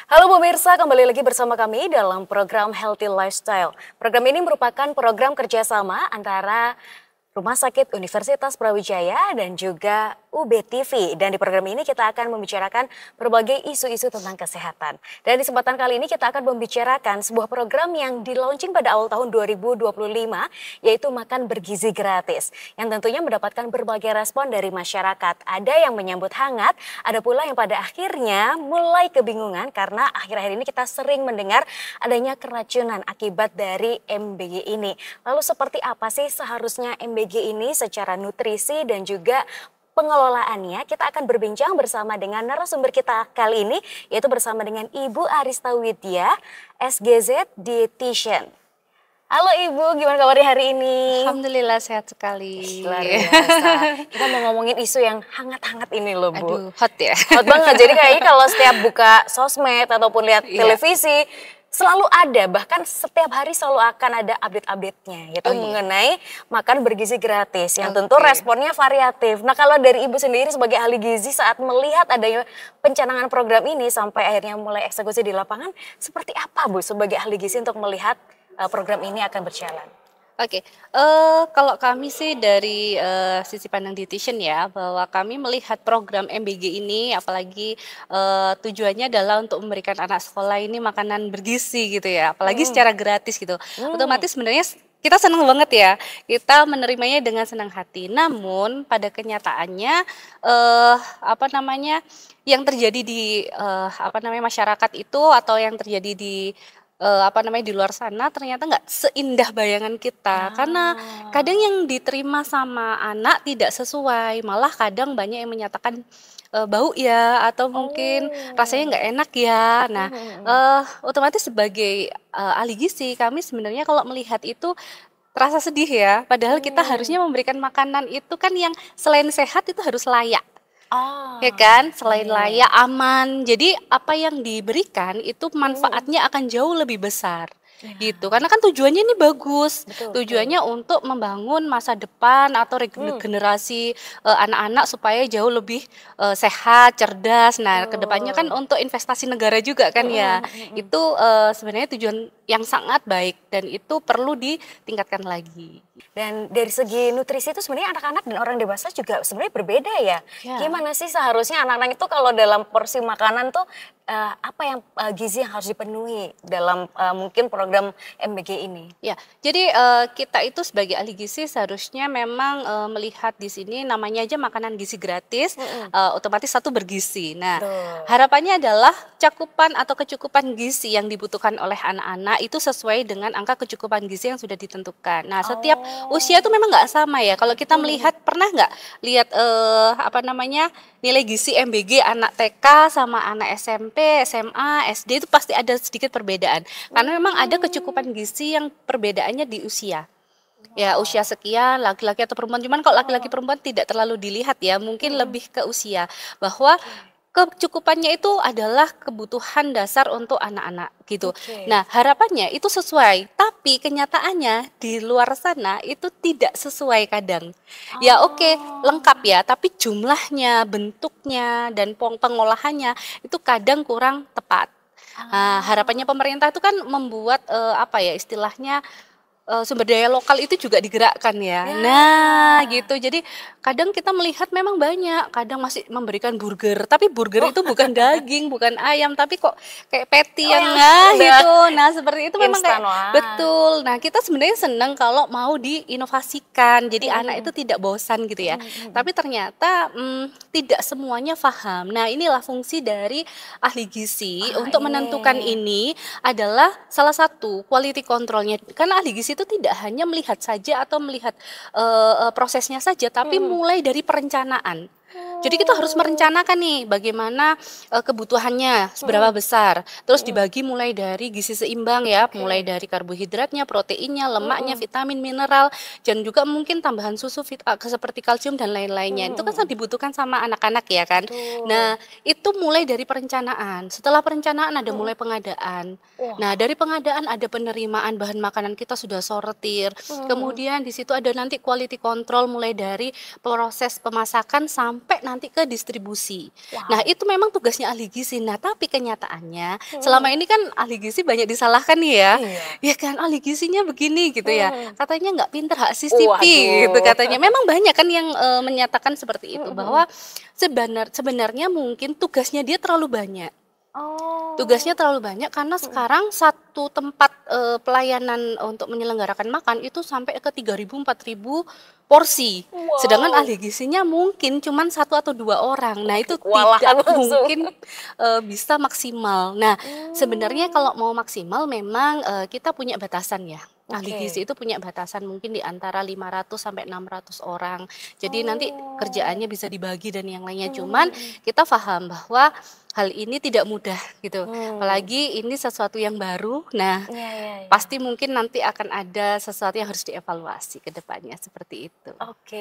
Halo pemirsa, kembali lagi bersama kami dalam program Healthy Lifestyle. Program ini merupakan program kerjasama antara Rumah Sakit Universitas Brawijaya dan juga UB TV. Dan di program ini kita akan membicarakan berbagai isu-isu tentang kesehatan. Dan di kesempatan kali ini kita akan membicarakan sebuah program yang di-launching pada awal tahun 2025, yaitu Makan Bergizi Gratis. Yang tentunya mendapatkan berbagai respon dari masyarakat. Ada yang menyambut hangat, ada pula yang pada akhirnya mulai kebingungan karena akhir-akhir ini kita sering mendengar adanya keracunan akibat dari MBG ini. Lalu seperti apa sih seharusnya MBG ini secara nutrisi dan juga pengelolaannya? Kita akan berbincang bersama dengan narasumber kita kali ini, yaitu bersama dengan Ibu Arista Widya, SGZ Dietitian. Halo Ibu, gimana kabarnya hari ini? Alhamdulillah sehat sekali. Luar biasa. Kita mau ngomongin isu yang hangat-hangat ini loh Bu. Aduh, hot ya. Hot banget, jadi kayaknya kalau setiap buka sosmed ataupun lihat televisi, selalu ada, bahkan setiap hari selalu akan ada update-update-nya, yaitu mengenai makan bergizi gratis, yang tentu responnya variatif. Nah kalau dari Ibu sendiri sebagai ahli gizi saat melihat adanya pencanangan program ini sampai akhirnya mulai eksekusi di lapangan, seperti apa Bu sebagai ahli gizi untuk melihat program ini akan berjalan? Kalau kami sih dari sisi pandang dietitian ya, bahwa kami melihat program MBG ini, apalagi tujuannya adalah untuk memberikan anak sekolah ini makanan bergizi gitu ya, apalagi secara gratis gitu. Otomatis sebenarnya kita senang banget ya, kita menerimanya dengan senang hati. Namun pada kenyataannya yang terjadi di masyarakat itu atau yang terjadi di di luar sana ternyata nggak seindah bayangan kita, karena kadang yang diterima sama anak tidak sesuai, malah kadang banyak yang menyatakan bau ya, atau mungkin rasanya nggak enak ya. Nah, otomatis sebagai ahli gizi kami sebenarnya kalau melihat itu terasa sedih ya, padahal kita harusnya memberikan makanan itu kan yang selain sehat itu harus layak. Ya kan, selain layak, aman. Jadi apa yang diberikan itu manfaatnya akan jauh lebih besar. Gitu, karena kan tujuannya ini bagus, tujuannya untuk membangun masa depan atau regenerasi anak-anak supaya jauh lebih sehat, cerdas. Nah, kedepannya kan untuk investasi negara juga kan ya. Itu sebenarnya tujuan yang sangat baik dan itu perlu ditingkatkan lagi. Dan dari segi nutrisi itu sebenarnya anak-anak dan orang dewasa juga sebenarnya berbeda ya. Gimana sih seharusnya anak-anak itu kalau dalam porsi makanan tuh apa yang gizi yang harus dipenuhi dalam mungkin program MBG ini? Ya, jadi kita itu sebagai ahli gizi seharusnya memang melihat di sini namanya aja makanan gizi gratis, otomatis satu bergizi. Nah, harapannya adalah cakupan atau kecukupan gizi yang dibutuhkan oleh anak-anak itu sesuai dengan angka kecukupan gizi yang sudah ditentukan. Nah, setiap usia itu memang nggak sama ya. Kalau kita melihat, pernah nggak lihat nilai gizi MBG anak TK sama anak SMP, SMA, SD itu pasti ada sedikit perbedaan. Karena memang ada kecukupan gizi yang perbedaannya di usia. Ya, usia sekian, laki-laki atau perempuan. Cuman kalau laki-laki perempuan tidak terlalu dilihat ya, mungkin lebih ke usia. Bahwa kecukupannya itu adalah kebutuhan dasar untuk anak-anak gitu. Nah, harapannya itu sesuai, tapi kenyataannya di luar sana itu tidak sesuai kadang. Ya lengkap ya, tapi jumlahnya, bentuknya, dan pengolahannya itu kadang kurang tepat. Harapannya pemerintah itu kan membuat istilahnya sumber daya lokal itu juga digerakkan ya. Nah gitu, jadi kadang kita melihat memang banyak, kadang masih memberikan burger, tapi burger itu bukan daging, bukan ayam, tapi kok kayak patty yang gitu. Nah seperti itu memang kayak betul. Nah kita sebenarnya senang kalau mau diinovasikan, jadi anak itu tidak bosan gitu ya. Tapi ternyata tidak semuanya paham. Nah inilah fungsi dari ahli gizi untuk menentukan ini adalah salah satu quality controlnya, karena ahli gizi itu tidak hanya melihat saja atau melihat prosesnya saja, tapi mulai dari perencanaan. Jadi kita harus merencanakan nih bagaimana kebutuhannya seberapa besar. Terus dibagi mulai dari gizi seimbang ya, mulai dari karbohidratnya, proteinnya, lemaknya, vitamin, mineral, dan juga mungkin tambahan susu seperti kalsium dan lain-lainnya. Itu kan sangat dibutuhkan sama anak-anak ya kan. Nah, itu mulai dari perencanaan. Setelah perencanaan ada mulai pengadaan. Nah, dari pengadaan ada penerimaan bahan makanan kita sudah sortir. Kemudian di situ ada nanti quality control mulai dari proses pemasakan sampai sampai nanti ke distribusi. Nah, itu memang tugasnya ahli gizi. Nah, tapi kenyataannya selama ini kan ahli gizi banyak disalahkan nih ya. Ya kan, ahli gizinya begini gitu ya. Katanya nggak pinter hak CCP gitu katanya. Memang banyak kan yang menyatakan seperti itu, bahwa sebenarnya mungkin tugasnya dia terlalu banyak. Tugasnya terlalu banyak karena sekarang satu tempat pelayanan untuk menyelenggarakan makan itu sampai ke 3.000 4.000 porsi. Sedangkan ahli gizinya mungkin cuma 1 atau 2 orang. Nah, itu tidak mungkin bisa maksimal. Nah, sebenarnya kalau mau maksimal memang kita punya batasan ya. Ahli gizi itu punya batasan mungkin di antara 500 sampai 600 orang. Jadi nanti kerjaannya bisa dibagi dan yang lainnya. Cuman kita paham bahwa hal ini tidak mudah gitu. Apalagi ini sesuatu yang baru. Nah, pasti mungkin nanti akan ada sesuatu yang harus dievaluasi ke depannya seperti itu.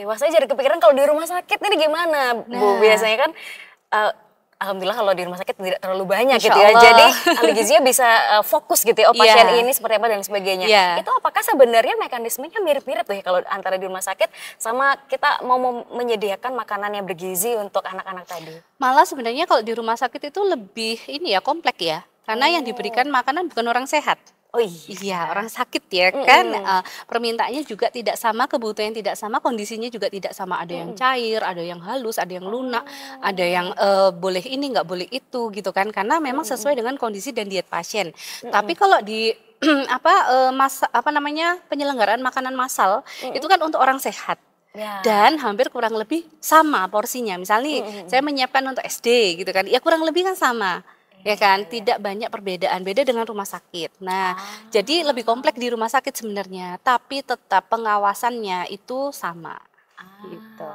Wah, saya jadi kepikiran kalau di rumah sakit ini gimana, Bu? Biasanya kan alhamdulillah kalau di rumah sakit tidak terlalu banyak gitu ya. Jadi ahli gizinya bisa fokus gitu ya, pasien ini seperti apa dan sebagainya. Itu apakah sebenarnya mekanismenya mirip-mirip tuh ya kalau antara di rumah sakit sama kita mau menyediakan makanan yang bergizi untuk anak-anak tadi? Malah sebenarnya kalau di rumah sakit itu lebih ini ya, kompleks ya. Karena yang diberikan makanan bukan orang sehat. Iya, orang sakit ya kan. Permintaannya juga tidak sama, kebutuhan tidak sama, kondisinya juga tidak sama. Ada yang cair, ada yang halus, ada yang lunak, ada yang boleh ini nggak boleh itu gitu kan. Karena memang sesuai dengan kondisi dan diet pasien. Tapi kalau di penyelenggaraan makanan massal itu kan untuk orang sehat. Dan hampir kurang lebih sama porsinya. Misalnya saya menyiapkan untuk SD gitu kan, ya kurang lebih kan sama. Ya kan, tidak banyak perbedaan, beda dengan rumah sakit. Nah, jadi lebih kompleks di rumah sakit sebenarnya, tapi tetap pengawasannya itu sama. Gitu.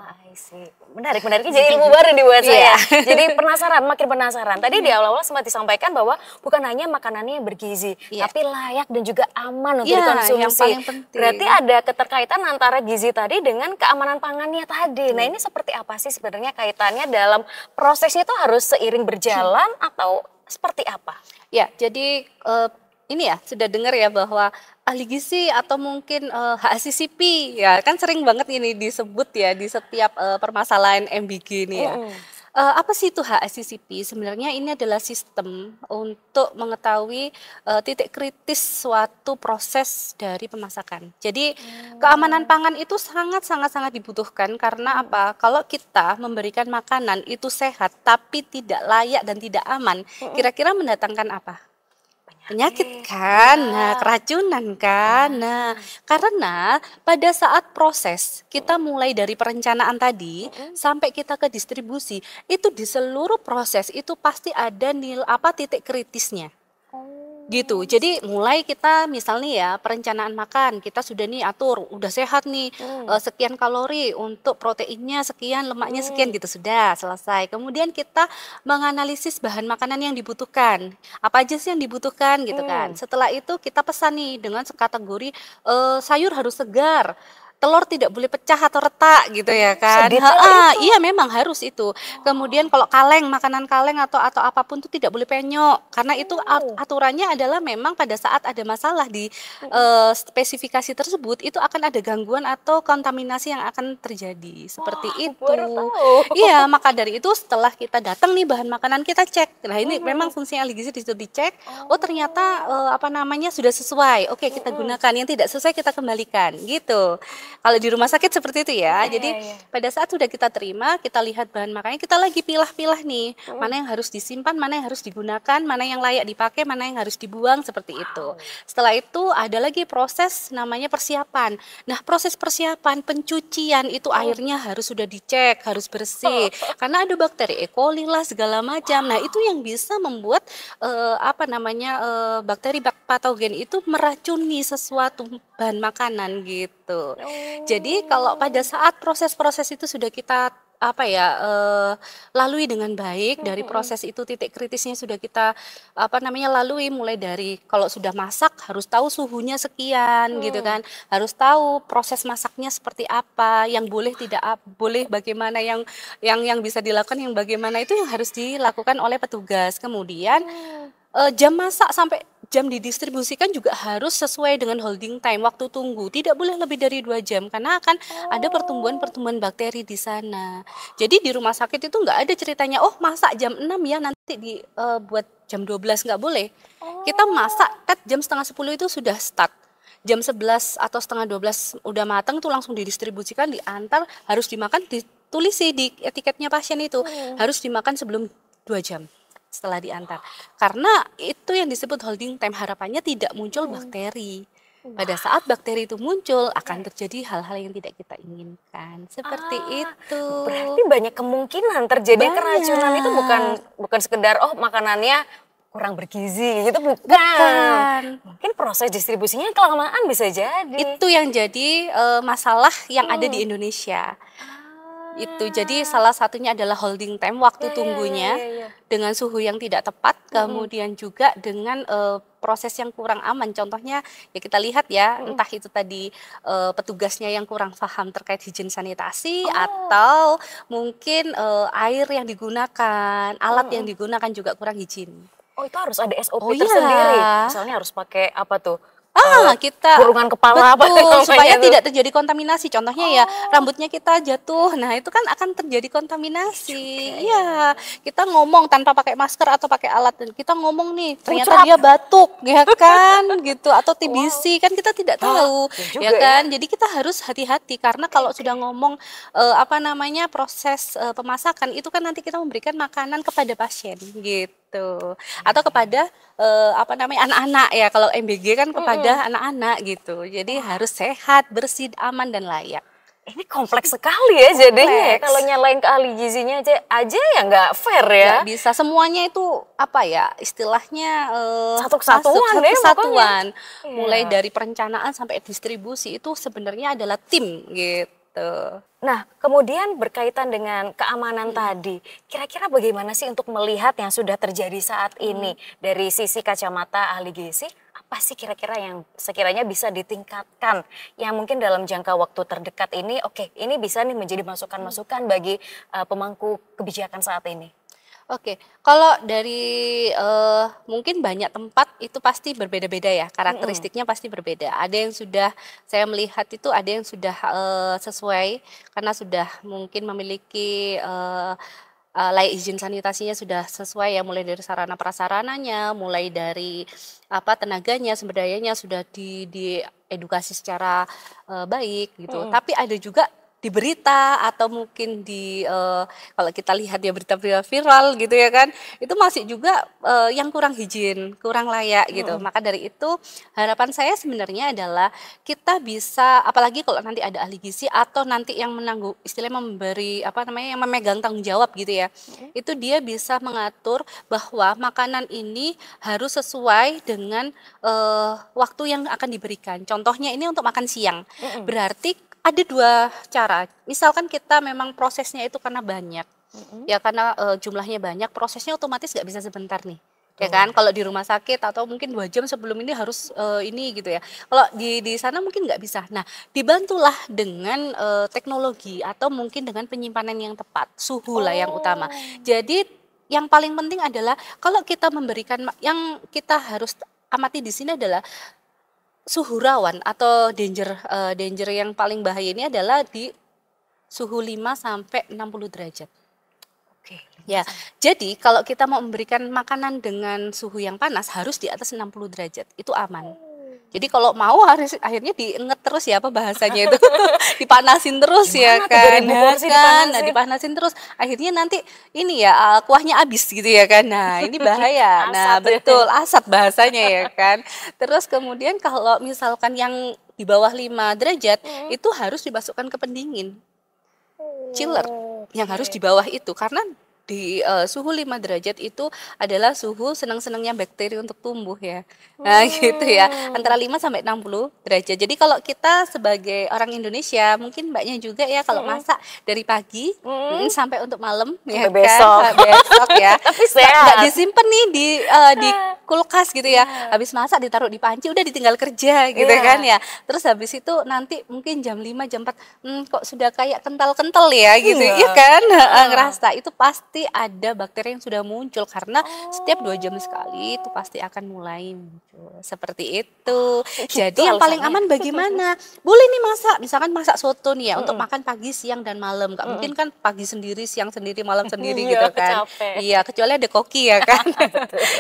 Menarik jadi ilmu baru nih buat saya. Jadi makin penasaran. Tadi di awal-awal sempat disampaikan bahwa bukan hanya makanannya yang bergizi, tapi layak dan juga aman untuk dikonsumsi. Yang paling penting. Berarti ada keterkaitan antara gizi tadi dengan keamanan pangannya tadi. Nah, ini seperti apa sih sebenarnya kaitannya dalam prosesnya itu harus seiring berjalan atau seperti apa? Ya, jadi ini ya sudah dengar ya bahwa ahli gizi atau mungkin HACCP ya kan sering banget ini disebut ya di setiap permasalahan MBG ini ya. Apa sih itu HACCP? Sebenarnya ini adalah sistem untuk mengetahui titik kritis suatu proses dari pemasakan. Jadi keamanan pangan itu sangat dibutuhkan karena apa? Kalau kita memberikan makanan itu sehat tapi tidak layak dan tidak aman, kira-kira mendatangkan apa? Penyakit kan, nah keracunan kan. Nah, karena pada saat proses kita mulai dari perencanaan tadi sampai kita ke distribusi, itu di seluruh proses itu pasti ada titik kritisnya. Gitu. Jadi mulai kita misalnya ya perencanaan makan, kita sudah nih atur, udah sehat nih, sekian kalori, untuk proteinnya sekian, lemaknya sekian gitu, sudah selesai. Kemudian kita menganalisis bahan makanan yang dibutuhkan, apa aja sih yang dibutuhkan gitu kan. Setelah itu kita pesan nih dengan kategori sayur harus segar, telur tidak boleh pecah atau retak gitu ya kan. Iya memang harus itu. Kemudian kalau kaleng, makanan kaleng atau apapun itu tidak boleh penyok. Karena itu aturannya adalah memang pada saat ada masalah di spesifikasi tersebut itu akan ada gangguan atau kontaminasi yang akan terjadi. Seperti itu. Iya, maka dari itu setelah kita datang nih bahan makanan kita cek. Nah, ini memang fungsi ahli gizi disitu dicek. Oh, ternyata sudah sesuai. Oke, kita gunakan. Yang tidak sesuai kita kembalikan gitu. Kalau di rumah sakit seperti itu ya. Jadi pada saat sudah kita terima, kita lihat bahan makannya, kita lagi pilah-pilah nih. Mana yang harus disimpan, mana yang harus digunakan, mana yang layak dipakai, mana yang harus dibuang, seperti itu. Setelah itu ada lagi proses namanya persiapan. Nah, proses persiapan pencucian itu airnya harus sudah dicek, harus bersih. Karena ada bakteri E. coli lah segala macam. Nah, itu yang bisa membuat bakteri patogen itu meracuni sesuatu bahan makanan gitu. Jadi kalau pada saat proses-proses itu sudah kita lalui dengan baik, dari proses itu titik kritisnya sudah kita lalui, mulai dari kalau sudah masak harus tahu suhunya sekian gitu kan, harus tahu proses masaknya seperti apa, yang boleh tidak boleh, bagaimana yang bisa dilakukan, yang bagaimana itu yang harus dilakukan oleh petugas. Kemudian jam masak sampai jam didistribusikan juga harus sesuai dengan holding time, waktu tunggu. Tidak boleh lebih dari 2 jam karena akan ada pertumbuhan-pertumbuhan bakteri di sana. Jadi di rumah sakit itu nggak ada ceritanya, oh masak jam 6 ya nanti buat jam 12, nggak boleh. Kita masak jam setengah 10 itu sudah start. Jam 11 atau setengah 12 udah matang tuh langsung didistribusikan, diantar, harus dimakan, ditulis sih di etiketnya pasien itu, harus dimakan sebelum 2 jam. Setelah diantar, karena itu yang disebut holding time, harapannya tidak muncul bakteri. Pada saat bakteri itu muncul akan terjadi hal-hal yang tidak kita inginkan, seperti itu. Berarti banyak kemungkinan terjadi keracunan itu bukan sekedar makanannya kurang bergizi gitu, bukan. Mungkin proses distribusinya kelamaan bisa jadi. Itu yang jadi masalah yang ada di Indonesia. Itu jadi salah satunya adalah holding time, waktu tunggunya dengan suhu yang tidak tepat, kemudian juga dengan proses yang kurang aman. Contohnya ya kita lihat ya, entah itu tadi petugasnya yang kurang paham terkait higien sanitasi, atau mungkin air yang digunakan, alat yang digunakan juga kurang higien. Oh, itu harus ada SOP tersendiri. Misalnya harus pakai apa tuh? Kita kurungan kepala, betul, supaya tidak terjadi kontaminasi. Contohnya ya rambutnya kita jatuh, nah itu kan akan terjadi kontaminasi. Iya, kita ngomong tanpa pakai masker atau pakai alat, kita ngomong nih ternyata dia batuk, ya kan, gitu, atau TBC kan kita tidak tahu, ya kan. Jadi kita harus hati-hati karena kalau sudah ngomong proses pemasakan itu kan nanti kita memberikan makanan kepada pasien, gitu, atau kepada anak-anak ya, kalau MBG kan kepada anak-anak gitu. Jadi harus sehat, bersih, aman dan layak. Ini kompleks sekali ya jadinya. Kalau nyalain ke ahli gizinya aja ya nggak fair ya. Nggak bisa semuanya itu istilahnya satu kesatuan. Mulai dari perencanaan sampai distribusi itu sebenarnya adalah tim gitu. Nah, kemudian berkaitan dengan keamanan tadi, kira-kira bagaimana sih untuk melihat yang sudah terjadi saat ini dari sisi kacamata ahli gizi? Apa sih kira-kira yang sekiranya bisa ditingkatkan yang mungkin dalam jangka waktu terdekat ini, ini bisa nih menjadi masukan-masukan bagi pemangku kebijakan saat ini? Oke, kalau dari mungkin banyak tempat itu pasti berbeda-beda ya, karakteristiknya pasti berbeda. Ada yang sudah saya melihat itu ada yang sudah sesuai karena sudah mungkin memiliki layak izin sanitasinya sudah sesuai ya, mulai dari sarana prasarananya, mulai dari tenaganya, sumber dayanya sudah di edukasi secara baik gitu. Tapi ada juga di berita atau mungkin kalau kita lihat ya berita-berita viral gitu ya kan, itu masih juga yang kurang higien, kurang layak gitu. Maka dari itu harapan saya sebenarnya adalah kita bisa, apalagi kalau nanti ada ahli gizi atau nanti yang menanggung, istilahnya memberi yang memegang tanggung jawab gitu ya, itu dia bisa mengatur bahwa makanan ini harus sesuai dengan waktu yang akan diberikan. Contohnya ini untuk makan siang, berarti ada 2 cara. Misalkan kita memang prosesnya itu karena banyak, ya karena jumlahnya banyak, prosesnya otomatis nggak bisa sebentar nih, ya kan? Kalau di rumah sakit atau mungkin 2 jam sebelum ini harus ini gitu ya. Kalau di sana mungkin nggak bisa. Nah, dibantulah dengan teknologi atau mungkin dengan penyimpanan yang tepat, suhu lah yang utama. Jadi yang paling penting adalah kalau kita memberikan, yang kita harus amati di sini adalah suhu rawan atau danger yang paling bahaya ini adalah di suhu 5 sampai 60 derajat. Oke. Ya, jadi kalau kita mau memberikan makanan dengan suhu yang panas harus di atas 60 derajat. Itu aman. Jadi kalau mau harus akhirnya diinget terus ya bahasanya itu. Dipanasin terus. Gimana ya kan. Dipanasin terus. Akhirnya nanti ini ya kuahnya habis gitu ya kan. Nah, ini bahaya. Nah, betul, asat bahasanya ya kan. Terus kemudian kalau misalkan yang di bawah 5 derajat itu harus dimasukkan ke pendingin. Chiller yang harus di bawah itu, karena di suhu 5 derajat itu adalah suhu senang-senangnya bakteri untuk tumbuh ya. Nah gitu ya, antara 5 sampai 60 derajat. Jadi kalau kita sebagai orang Indonesia, mungkin mbaknya juga ya kalau masak dari pagi sampai untuk malam ya kan, besok ya. Tapi sehat. Nggak disimpan nih di kulkas gitu ya. Habis masak ditaruh di panci, udah ditinggal kerja gitu kan ya. Terus habis itu nanti mungkin jam 5, jam 4, kok sudah kayak kental-kental ya gitu. Iya kan? Ngerasa itu pasti pasti ada bakteri yang sudah muncul karena setiap 2 jam sekali itu pasti akan mulai muncul seperti itu. Jadi yang paling aman bagaimana? Boleh nih masak, misalkan masak soto nih ya untuk makan pagi, siang dan malam. Gak mungkin kan pagi sendiri, siang sendiri, malam sendiri gitu kan. Iya, kecuali ada koki ya kan.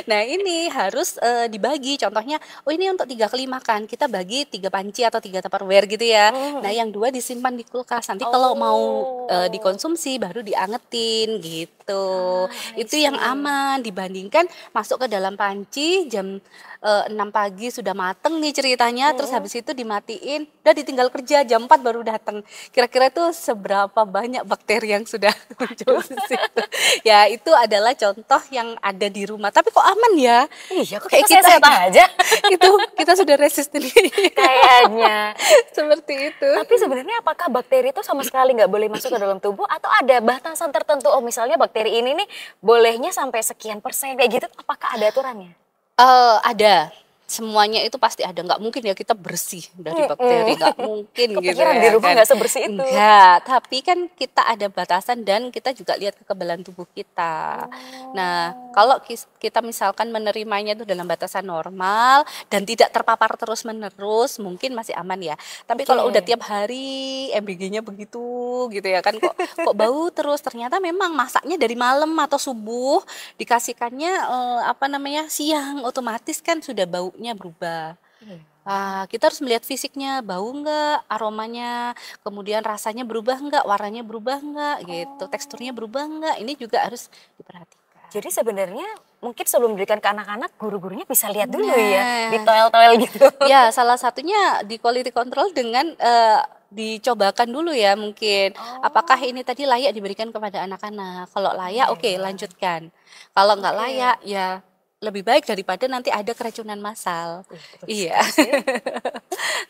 Nah ini harus dibagi. Contohnya, oh ini untuk 3 kali makan, kita bagi 3 panci atau 3 Tupperware gitu ya. Nah yang 2 disimpan di kulkas. Nanti kalau mau dikonsumsi baru diangetin gitu. Itu yang aman dibandingkan masuk ke dalam panci jam 6 pagi sudah mateng nih ceritanya, terus habis itu dimatiin, udah ditinggal kerja jam 4 baru datang. Kira-kira itu seberapa banyak bakteri yang sudah muncul di situ. Ya itu adalah contoh yang ada di rumah. Tapi kok aman ya? Iya, kok kayak kita aja. Itu kita sudah resisten kayaknya. Seperti itu. Tapi sebenarnya apakah bakteri itu sama sekali nggak boleh masuk ke dalam tubuh atau ada batasan tertentu? Oh misalnya bakteri ini nih bolehnya sampai sekian persen kayak gitu, apakah ada aturannya? Ada. Semuanya itu pasti ada, nggak mungkin ya kita bersih dari bakteri, nggak mungkin gitu ya di rumah kan. nggak sebersih itu. Enggak, tapi kan kita ada batasan dan kita juga lihat kekebalan tubuh kita. Nah, kalau kita misalkan menerimanya itu dalam batasan normal dan tidak terpapar terus-menerus, mungkin masih aman ya. Tapi kalau udah tiap hari MBG-nya begitu gitu ya kan, kok bau terus, ternyata memang masaknya dari malam atau subuh, dikasihkannya siang, otomatis kan sudah baunya berubah. Kita harus melihat fisiknya, bau enggak, aromanya, kemudian rasanya berubah enggak, warnanya berubah enggak, gitu, teksturnya berubah enggak, ini juga harus diperhatikan. Jadi sebenarnya mungkin sebelum diberikan ke anak-anak, guru-gurunya bisa lihat dulu ya, di toel-toel gitu. Ya, salah satunya di quality control dengan dicobakan dulu ya mungkin, apakah ini tadi layak diberikan kepada anak-anak. Kalau layak, oke, lanjutkan. Kalau enggak layak, ya lebih baik daripada nanti ada keracunan massal. Iya.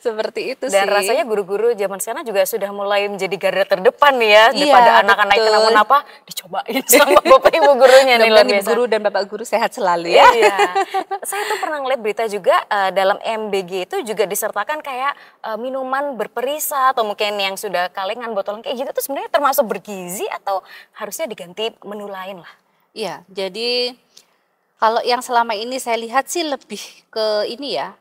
Seperti itu sih. Dan rasanya guru-guru zaman sekarang juga sudah mulai menjadi garda terdepan nih ya, daripada anak-anak kenapa-napa dicobain sama Bapak Ibu gurunya nih. Dan Ibu guru dan Bapak guru sehat selalu ya. Iya. Saya tuh pernah ngeliat berita juga dalam MBG itu juga disertakan kayak minuman berperisa atau mungkin yang sudah kalengan botolan kayak gitu tuh sebenarnya termasuk bergizi atau harusnya diganti menu lain lah? Iya, jadi kalau yang selama ini saya lihat sih lebih ke ini ya,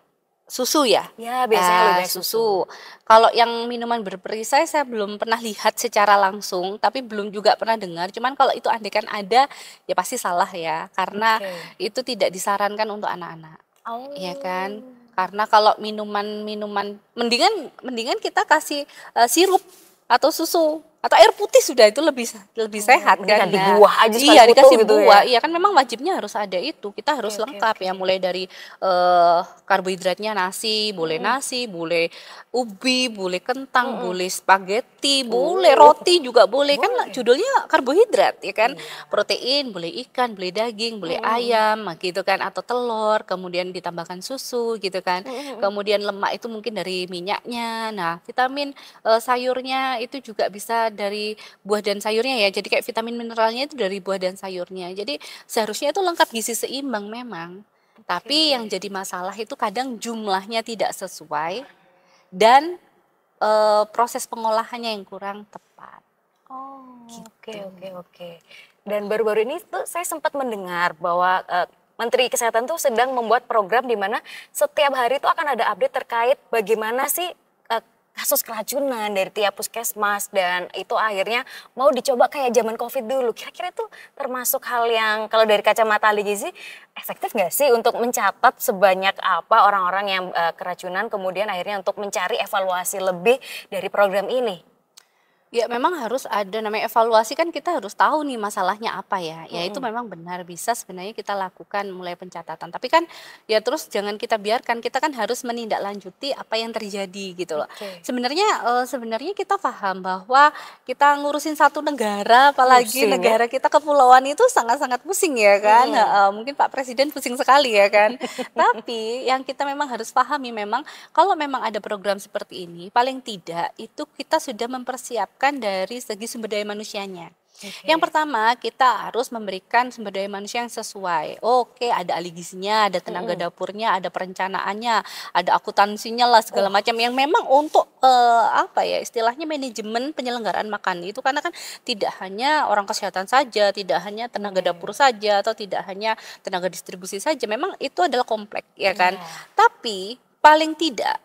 susu ya. Ya biasanya lebih susu. Kalau yang minuman berperisai saya belum pernah lihat secara langsung, tapi belum juga pernah dengar. Cuman kalau itu andaikan ada, ya pasti salah ya, karena itu tidak disarankan untuk anak-anak. Iya kan? Karena kalau minuman mendingan kita kasih sirup atau susu atau air putih sudah itu lebih sehat kan. Di buah aja iya dikasih gitu buah. Ya? Iya kan memang wajibnya harus ada itu. Kita harus lengkap ya, mulai dari karbohidratnya nasi, boleh ubi, boleh kentang, boleh spaghetti, boleh roti juga boleh. Kan judulnya karbohidrat ya kan. Protein, boleh ikan, boleh daging, boleh ayam gitu kan, atau telur, kemudian ditambahkan susu gitu kan. Kemudian lemak itu mungkin dari minyaknya. Nah, vitamin sayurnya itu juga bisa dari buah dan sayurnya ya. Jadi kayak vitamin mineralnya itu dari buah dan sayurnya. Jadi seharusnya itu lengkap gizi seimbang memang. Tapi yang jadi masalah itu kadang jumlahnya tidak sesuai dan proses pengolahannya yang kurang tepat. Oke. Dan baru-baru ini tuh saya sempat mendengar bahwa Menteri Kesehatan tuh sedang membuat program di mana setiap hari itu akan ada update terkait bagaimana sih kasus keracunan dari tiap puskesmas, dan itu akhirnya mau dicoba kayak zaman COVID dulu. Kira-kira itu termasuk hal yang kalau dari kacamata ahli gizi efektif nggak sih untuk mencatat sebanyak apa orang-orang yang keracunan, kemudian akhirnya untuk mencari evaluasi lebih dari program ini? Ya memang harus ada namanya evaluasi, kan kita harus tahu nih masalahnya apa ya. Ya itu memang benar bisa sebenarnya kita lakukan mulai pencatatan. Tapi kan ya terus jangan kita biarkan, kita kan harus menindaklanjuti apa yang terjadi gitu loh. Sebenarnya kita paham bahwa kita ngurusin satu negara, apalagi negara kita kepulauan itu sangat-sangat pusing ya kan. Mungkin Pak Presiden pusing sekali ya kan. Tapi yang kita memang harus pahami memang kalau memang ada program seperti ini, paling tidak itu kita sudah mempersiapkan dari segi sumber daya manusianya. Yang pertama, kita harus memberikan sumber daya manusia yang sesuai. Oke, ada ahli gizinya, ada tenaga dapurnya, ada perencanaannya, ada akuntansinya lah segala macam yang memang untuk apa ya istilahnya manajemen penyelenggaraan makan itu, karena kan tidak hanya orang kesehatan saja, tidak hanya tenaga dapur saja, atau tidak hanya tenaga distribusi saja. Memang itu adalah kompleks, ya kan? Tapi paling tidak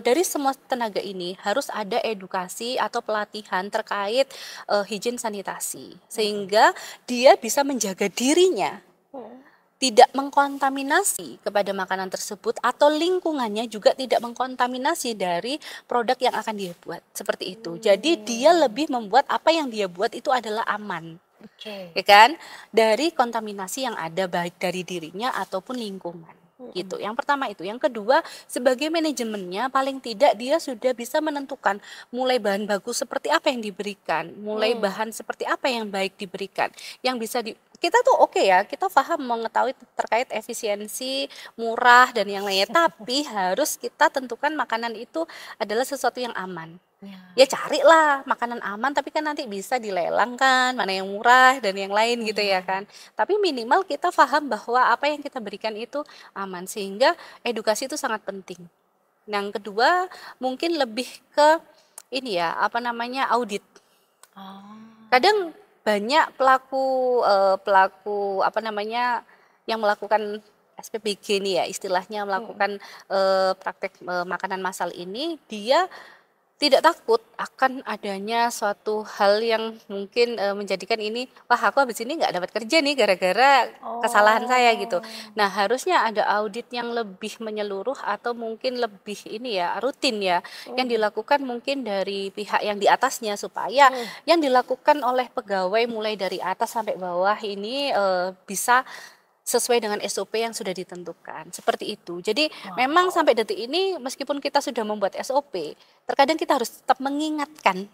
dari semua tenaga ini harus ada edukasi atau pelatihan terkait higien sanitasi sehingga dia bisa menjaga dirinya tidak mengkontaminasi kepada makanan tersebut atau lingkungannya juga tidak mengkontaminasi dari produk yang akan dia buat seperti itu. Jadi dia lebih membuat apa yang dia buat itu adalah aman. Ya kan? Dari kontaminasi yang ada baik dari dirinya ataupun lingkungan. Gitu. Yang pertama itu. Yang kedua, sebagai manajemennya paling tidak dia sudah bisa menentukan mulai bahan bagus seperti apa yang diberikan, mulai bahan seperti apa yang baik diberikan, yang bisa kita tuh oke ya, kita paham mengetahui terkait efisiensi, murah dan yang lainnya, tapi harus kita tentukan makanan itu adalah sesuatu yang aman. Ya carilah makanan aman, tapi kan nanti bisa dilelang kan, mana yang murah dan yang lain gitu ya kan. Tapi minimal kita paham bahwa apa yang kita berikan itu aman, sehingga edukasi itu sangat penting. Yang kedua mungkin lebih ke ini ya, apa namanya, audit. Kadang banyak pelaku apa namanya yang melakukan SPBG ini ya istilahnya, melakukan praktek makanan massal ini, dia tidak takut akan adanya suatu hal yang mungkin menjadikan ini, wah aku habis ini nggak dapat kerja nih gara-gara kesalahan saya gitu. Nah harusnya ada audit yang lebih menyeluruh atau mungkin lebih ini ya rutin ya, yang dilakukan mungkin dari pihak yang di atasnya supaya yang dilakukan oleh pegawai mulai dari atas sampai bawah ini bisa sesuai dengan SOP yang sudah ditentukan, seperti itu. Jadi memang sampai detik ini meskipun kita sudah membuat SOP, terkadang kita harus tetap mengingatkan,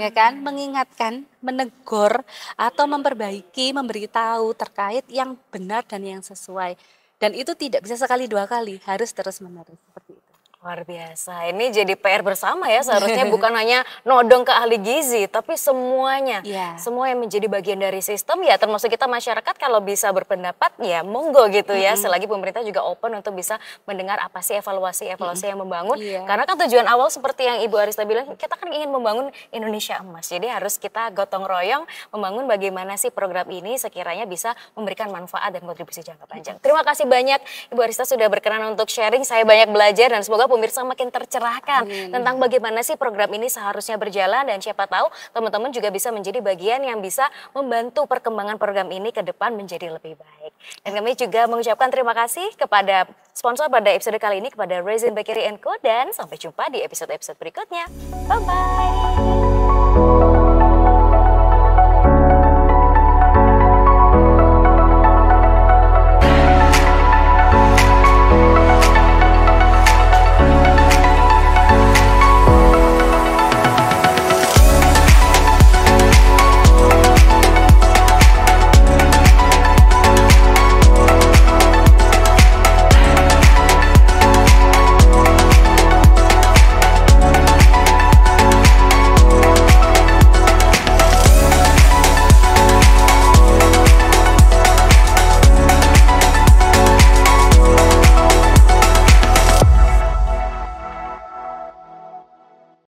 ya kan, mengingatkan, menegur atau memperbaiki, memberitahu terkait yang benar dan yang sesuai. Dan itu tidak bisa sekali dua kali, harus terus menerus seperti itu. Luar biasa, ini jadi PR bersama ya, seharusnya bukan hanya nodong ke ahli gizi, tapi semuanya, semua yang menjadi bagian dari sistem ya, termasuk kita masyarakat kalau bisa berpendapat ya monggo gitu ya, selagi pemerintah juga open untuk bisa mendengar apa sih evaluasi yang membangun, karena kan tujuan awal seperti yang Ibu Arista bilang, kita kan ingin membangun Indonesia emas, jadi harus kita gotong royong membangun bagaimana sih program ini sekiranya bisa memberikan manfaat dan kontribusi jangka panjang. Terima kasih banyak Ibu Arista sudah berkenan untuk sharing, saya banyak belajar dan semoga pemirsa makin tercerahkan tentang bagaimana sih program ini seharusnya berjalan, dan siapa tahu teman-teman juga bisa menjadi bagian yang bisa membantu perkembangan program ini ke depan menjadi lebih baik. Dan kami juga mengucapkan terima kasih kepada sponsor pada episode kali ini, kepada Raisin Bakery & Co, dan sampai jumpa di episode-episode berikutnya. Bye-bye.